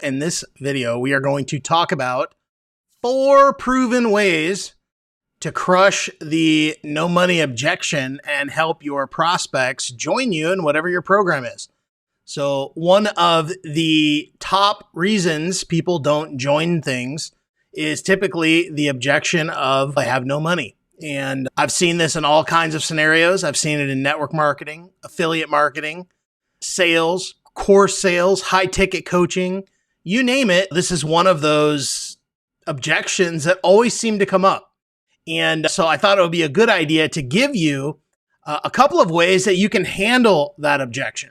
In this video, we are going to talk about 4 proven ways to crush the no money objection and help your prospects join you in whatever your program is. So one of the top reasons people don't join things is typically the objection of I have no money. And I've seen this in all kinds of scenarios. I've seen it in network marketing, affiliate marketing, sales, course sales, high ticket coaching. You name it, this is one of those objections that always seem to come up. And so I thought it would be a good idea to give you a couple of ways that you can handle that objection,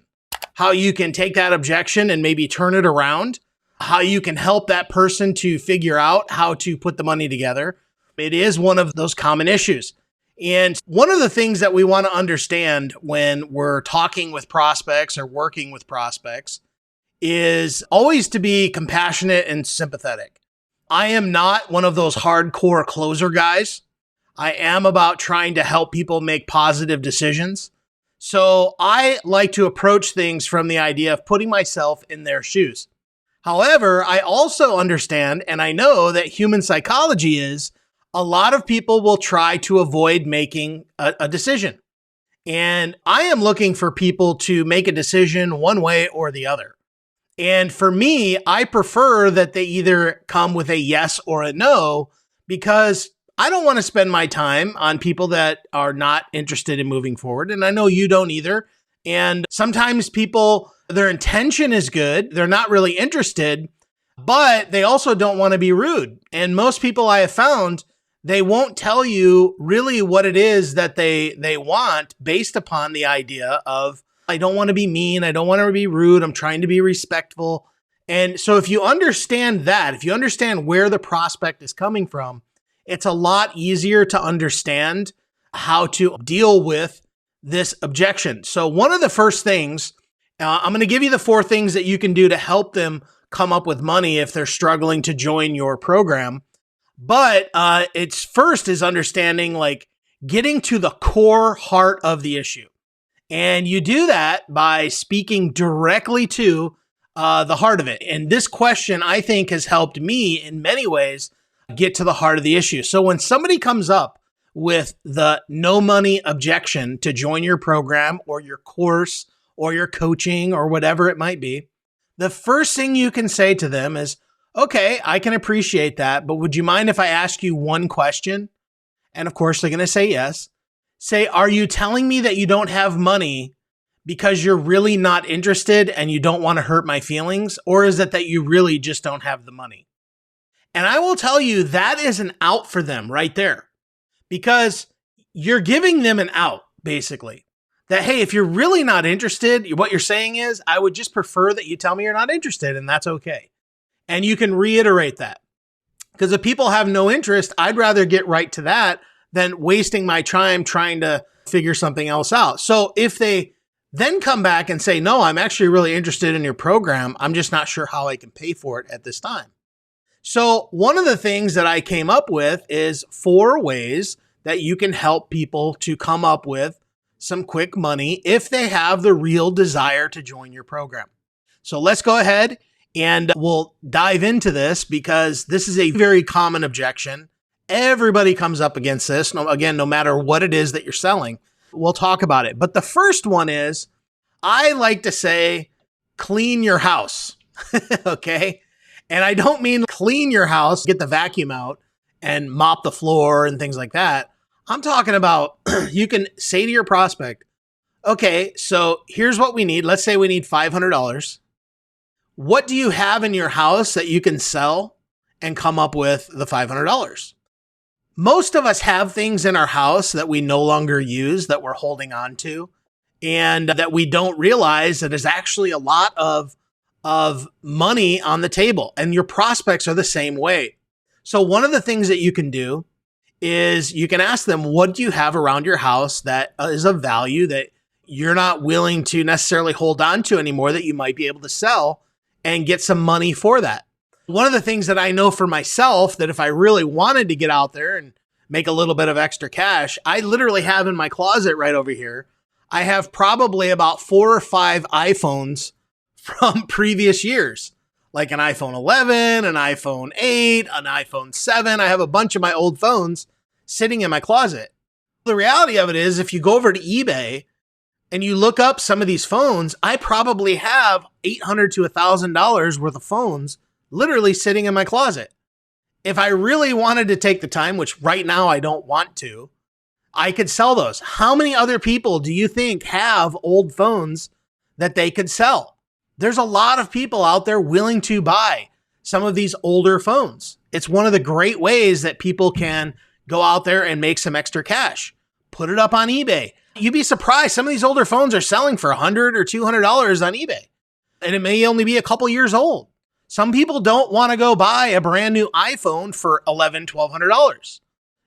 how you can take that objection and maybe turn it around, how you can help that person to figure out how to put the money together. It is one of those common issues. And one of the things that we want to understand when we're talking with prospects or working with prospects is always to be compassionate and sympathetic. I am not one of those hardcore closer guys. I am about trying to help people make positive decisions. So I like to approach things from the idea of putting myself in their shoes. However, I also understand and I know that human psychology is a lot of people will try to avoid making a decision. And I am looking for people to make a decision one way or the other. And for me, I prefer that they either come with a yes or a no, because I don't want to spend my time on people that are not interested in moving forward. And I know you don't either. And sometimes people, their intention is good. They're not really interested, but they also don't want to be rude. And most people I have found, they won't tell you really what it is that they want based upon the idea of, I don't want to be mean. I don't want to be rude. I'm trying to be respectful. And so if you understand that, if you understand where the prospect is coming from, it's a lot easier to understand how to deal with this objection. So one of the first things, I'm going to give you the 4 things that you can do to help them come up with money if they're struggling to join your program. But it's first is understanding, like, getting to the core heart of the issue. And you do that by speaking directly to the heart of it. And this question, I think, has helped me in many ways get to the heart of the issue. So when somebody comes up with the no money objection to join your program or your course or your coaching or whatever it might be, the first thing you can say to them is, okay, I can appreciate that, but would you mind if I ask you one question? And of course, they're going to say yes. Say, are you telling me that you don't have money because you're really not interested and you don't want to hurt my feelings? Or is it that you really just don't have the money? And I will tell you that is an out for them right there, because you're giving them an out, basically. That, hey, if you're really not interested, what you're saying is, I would just prefer that you tell me you're not interested, and that's okay. And you can reiterate that. Because if people have no interest, I'd rather get right to that than wasting my time trying to figure something else out. So if they then come back and say, no, I'm actually really interested in your program, I'm just not sure how I can pay for it at this time. So one of the things that I came up with is 4 ways that you can help people to come up with some quick money if they have the real desire to join your program. So let's go ahead and we'll dive into this, because this is a very common objection. Everybody comes up against this. Again, no matter what it is that you're selling, we'll talk about it. But the first one is, I like to say, clean your house. Okay. And I don't mean clean your house, get the vacuum out and mop the floor and things like that. I'm talking about, you can say to your prospect, okay, so here's what we need. Let's say we need $500. What do you have in your house that you can sell and come up with the $500? Most of us have things in our house that we no longer use, that we're holding on to, and that we don't realize that there's actually a lot of money on the table. And your prospects are the same way. So one of the things that you can do is you can ask them, what do you have around your house that is of value that you're not willing to necessarily hold on to anymore, that you might be able to sell and get some money for that? One of the things that I know for myself, that if I really wanted to get out there and make a little bit of extra cash, I literally have in my closet right over here, I have probably about 4 or 5 iPhones from previous years. like an iPhone 11, an iPhone 8, an iPhone 7. I have a bunch of my old phones sitting in my closet. The reality of it is, if you go over to eBay and you look up some of these phones, I probably have $800 to $1,000 worth of phones literally sitting in my closet. If I really wanted to take the time, which right now I don't want to, I could sell those. How many other people do you think have old phones that they could sell? There's a lot of people out there willing to buy some of these older phones. It's one of the great ways that people can go out there and make some extra cash. Put it up on eBay. You'd be surprised. Some of these older phones are selling for $100 or $200 on eBay. And it may only be a couple years old. Some people don't want to go buy a brand new iPhone for $1,100, $1,200.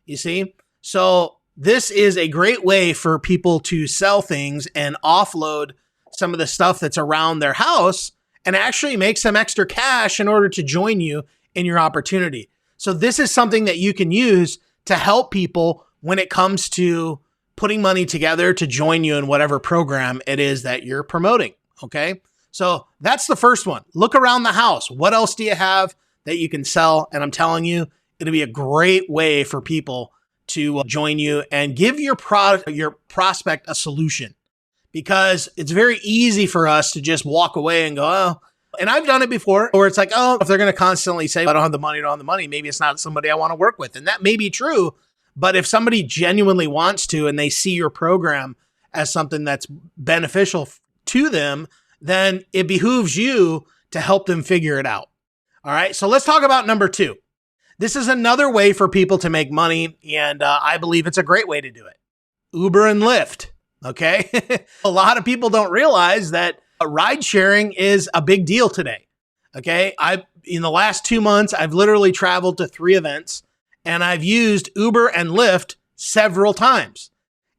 You see? So this is a great way for people to sell things and offload some of the stuff that's around their house and actually make some extra cash in order to join you in your opportunity. So this is something that you can use to help people when it comes to putting money together to join you in whatever program it is that you're promoting. Okay. So that's the first one. Look around the house. What else do you have that you can sell? And I'm telling you, it'll be a great way for people to join you and give your prospect a solution, because it's very easy for us to just walk away and go, oh, and I've done it before, or it's like, oh, if they're going to constantly say, I don't have the money, maybe it's not somebody I want to work with. And that may be true. But if somebody genuinely wants to, and they see your program as something that's beneficial to them, then it behooves you to help them figure it out. All right. So let's talk about number 2. This is another way for people to make money, and I believe it's a great way to do it. Uber and Lyft, okay? A lot of people don't realize that ride sharing is a big deal today, okay? In the last 2 months, I've literally traveled to 3 events, and I've used Uber and Lyft several times.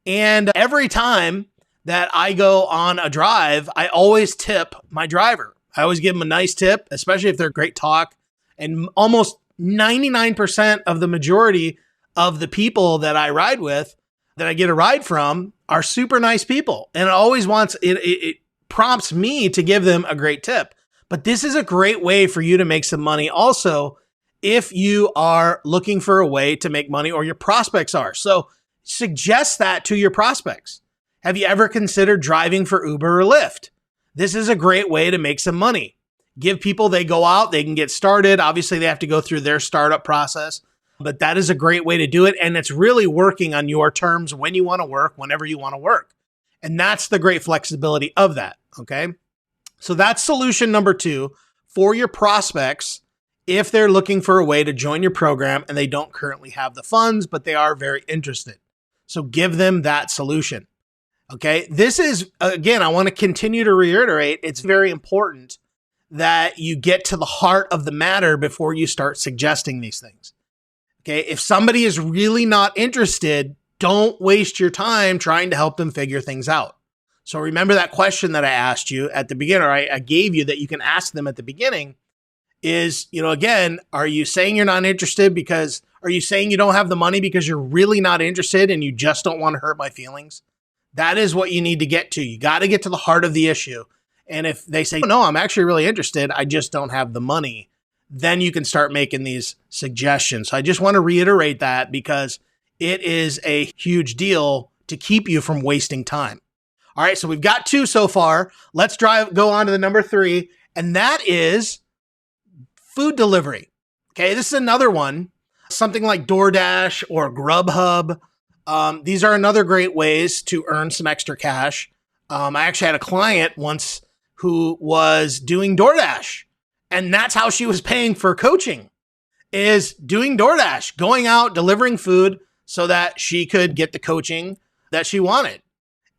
And every time that I go on a drive, I always tip my driver. I always give them a nice tip, especially if they're great talk, and almost 99% of the majority of the people that I ride with, that I get a ride from, are super nice people. And it prompts me to give them a great tip. But this is a great way for you to make some money also if you are looking for a way to make money, or your prospects are. So suggest that to your prospects. Have you ever considered driving for Uber or Lyft? This is a great way to make some money. Give people, they go out, they can get started. Obviously, they have to go through their startup process, but that is a great way to do it. And it's really working on your terms when you want to work, whenever you want to work. And that's the great flexibility of that. Okay. So that's solution number 2 for your prospects if they're looking for a way to join your program and they don't currently have the funds, but they are very interested. So give them that solution. Okay. This is, again, I want to continue to reiterate, it's very important that you get to the heart of the matter before you start suggesting these things. Okay. If somebody is really not interested, don't waste your time trying to help them figure things out. So remember that question that I asked you at the beginning, or I gave you that you can ask them at the beginning is, again, are you saying you're not interested because, are you saying you don't have the money because you're really not interested and you just don't want to hurt my feelings? That is what you need to get to. You got to get to the heart of the issue. And if they say, no, I'm actually really interested, I just don't have the money, then you can start making these suggestions. So I just want to reiterate that because it is a huge deal to keep you from wasting time. All right, so we've got 2 so far. Let's go on to the number 3, and that is food delivery. Okay, this is another one, something like DoorDash or Grubhub. These are another great ways to earn some extra cash. I actually had a client once who was doing DoorDash, and that's how she was paying for coaching, is doing DoorDash, going out, delivering food so that she could get the coaching that she wanted.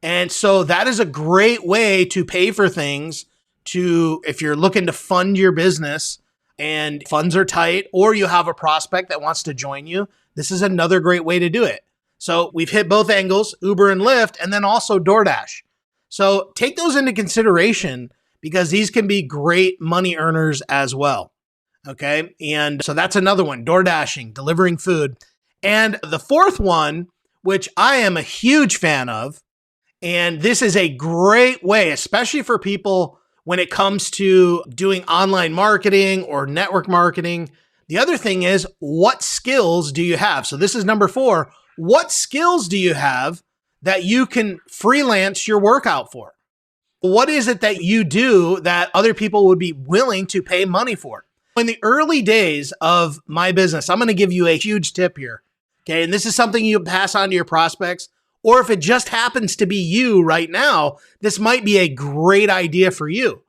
And so that is a great way to pay for things if you're looking to fund your business and funds are tight, or you have a prospect that wants to join you. This is another great way to do it. So we've hit both angles, Uber and Lyft, and then also DoorDash. So take those into consideration because these can be great money earners as well. Okay. And so that's another one, DoorDashing, delivering food. And the 4th one, which I am a huge fan of, and this is a great way, especially for people when it comes to doing online marketing or network marketing. The other thing is, what skills do you have? So this is number 4. What skills do you have that you can freelance your work out for? What is it that you do that other people would be willing to pay money for? In the early days of my business, I'm going to give you a huge tip here. Okay. And this is something you pass on to your prospects, or if it just happens to be you right now, this might be a great idea for you.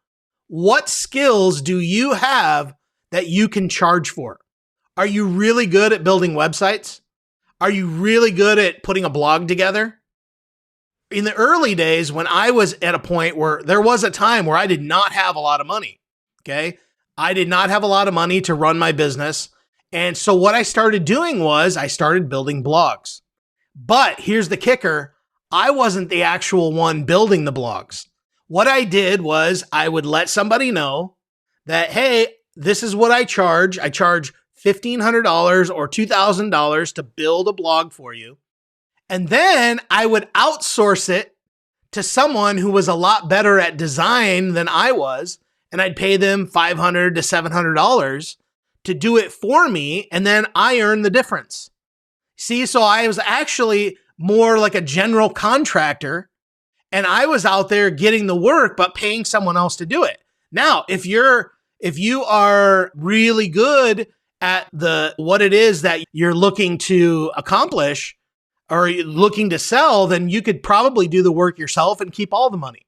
What skills do you have that you can charge for? Are you really good at building websites? Are you really good at putting a blog together? In the early days, when I was at a point where there was a time where I did not have a lot of money, okay? I did not have a lot of money to run my business. And so what I started doing was I started building blogs. But here's the kicker. I wasn't the actual one building the blogs. What I did was I would let somebody know that, hey, this is what I charge. I charge $1,500 or $2,000 to build a blog for you. And then I would outsource it to someone who was a lot better at design than I was. And I'd pay them $500 to $700 to do it for me. And then I earned the difference. See, so I was actually more like a general contractor, and I was out there getting the work, but paying someone else to do it. Now, if you are really good at what it is that you're looking to accomplish or you're looking to sell, then you could probably do the work yourself and keep all the money.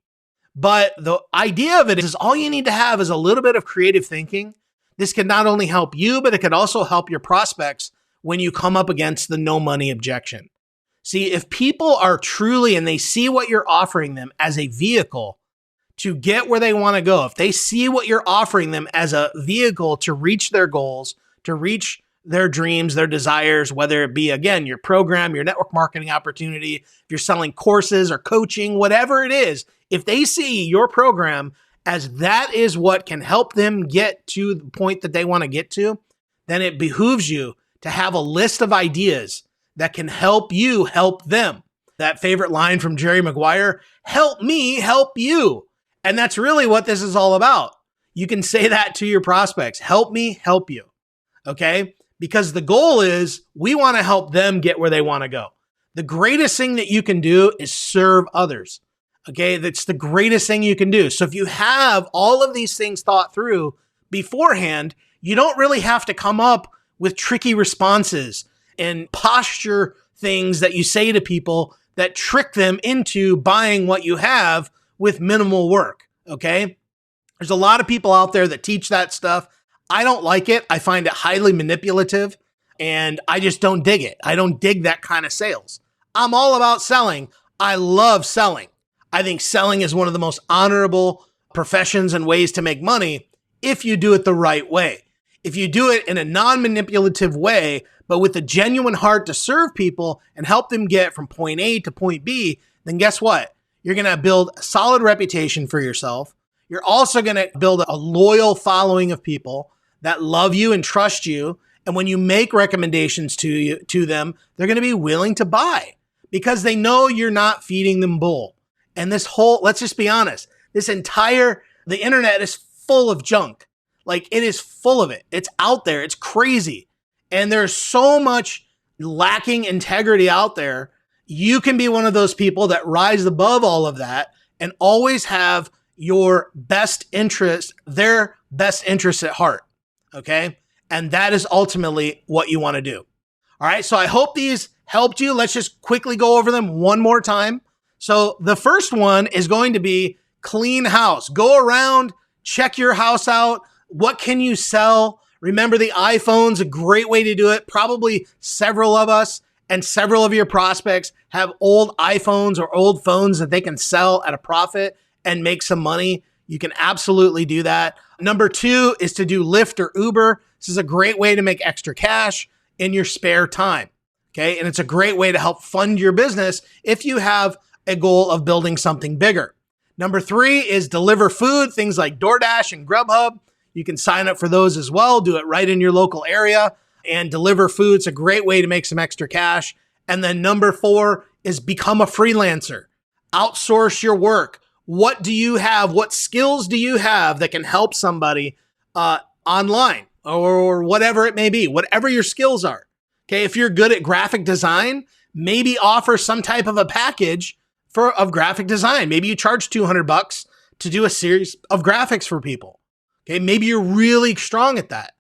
But the idea of it is all you need to have is a little bit of creative thinking. This can not only help you, but it could also help your prospects when you come up against the no money objection. See, if people are truly, and they see what you're offering them as a vehicle to get where they want to go, if they see what you're offering them as a vehicle to reach their goals, to reach their dreams, their desires, whether it be, again, your program, your network marketing opportunity, if you're selling courses or coaching, whatever it is, if they see your program as that is what can help them get to the point that they want to get to, then it behooves you to have a list of ideas that can help you help them. That favorite line from Jerry Maguire, help me help you. And that's really what this is all about. You can say that to your prospects, help me help you. Okay? Because the goal is we want to help them get where they want to go. The greatest thing that you can do is serve others. Okay? That's the greatest thing you can do. So if you have all of these things thought through beforehand, you don't really have to come up with tricky responses and posture things that you say to people that trick them into buying what you have with minimal work. Okay? There's a lot of people out there that teach that stuff. I don't like it. I find it highly manipulative, and I just don't dig it. I don't dig that kind of sales. I'm all about selling. I love selling. I think selling is one of the most honorable professions and ways to make money if you do it the right way. If you do it in a non-manipulative way, but with a genuine heart to serve people and help them get from point A to point B, then guess what? You're going to build a solid reputation for yourself. You're also going to build a loyal following of people that love you and trust you. And when you make recommendations to them, they're going to be willing to buy because they know you're not feeding them bull. And let's just be honest, the internet is full of junk. Like, it is full of it. It's out there. It's crazy. And there's so much lacking integrity out there. You can be one of those people that rise above all of that and always have their best interest at heart. Okay. And that is ultimately what you want to do. All right. So I hope these helped you. Let's just quickly go over them one more time. So the first one is going to be clean house. Go around, check your house out. What can you sell? Remember, the iPhone's a great way to do it. Probably several of us and several of your prospects have old iPhones or old phones that they can sell at a profit and make some money. You can absolutely do that. Number 2 is to do Lyft or Uber. This is a great way to make extra cash in your spare time. Okay. And it's a great way to help fund your business if you have a goal of building something bigger. Number 3 is deliver food, things like DoorDash and Grubhub. You can sign up for those as well. Do it right in your local area and deliver food. It's a great way to make some extra cash. And then number 4 is become a freelancer. Outsource your work What do you have? What skills do you have that can help somebody online or whatever it may be, whatever your skills are? Okay, if you're good at graphic design, maybe offer some type of a package of graphic design. Maybe you charge $200 to do a series of graphics for people. Okay, maybe you're really strong at that.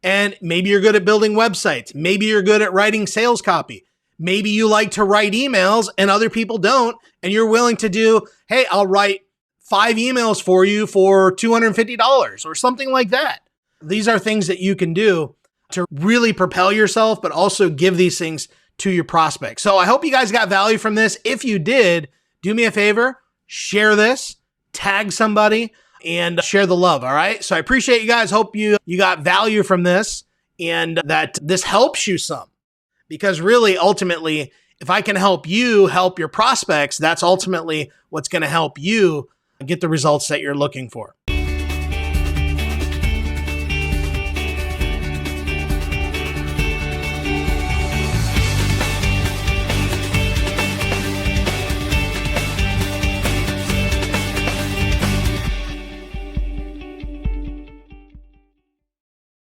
And maybe you're good at building websites. Maybe you're good at writing sales copy. Maybe you like to write emails and other people don't, and you're willing to do, hey, I'll write 5 emails for you for $250 or something like that. These are things that you can do to really propel yourself, but also give these things to your prospects. So I hope you guys got value from this. If you did, do me a favor, share this, tag somebody, and share the love, all right? So I appreciate you guys. Hope you got value from this and that this helps you some. Because really, ultimately, if I can help you help your prospects, that's ultimately what's going to help you get the results that you're looking for.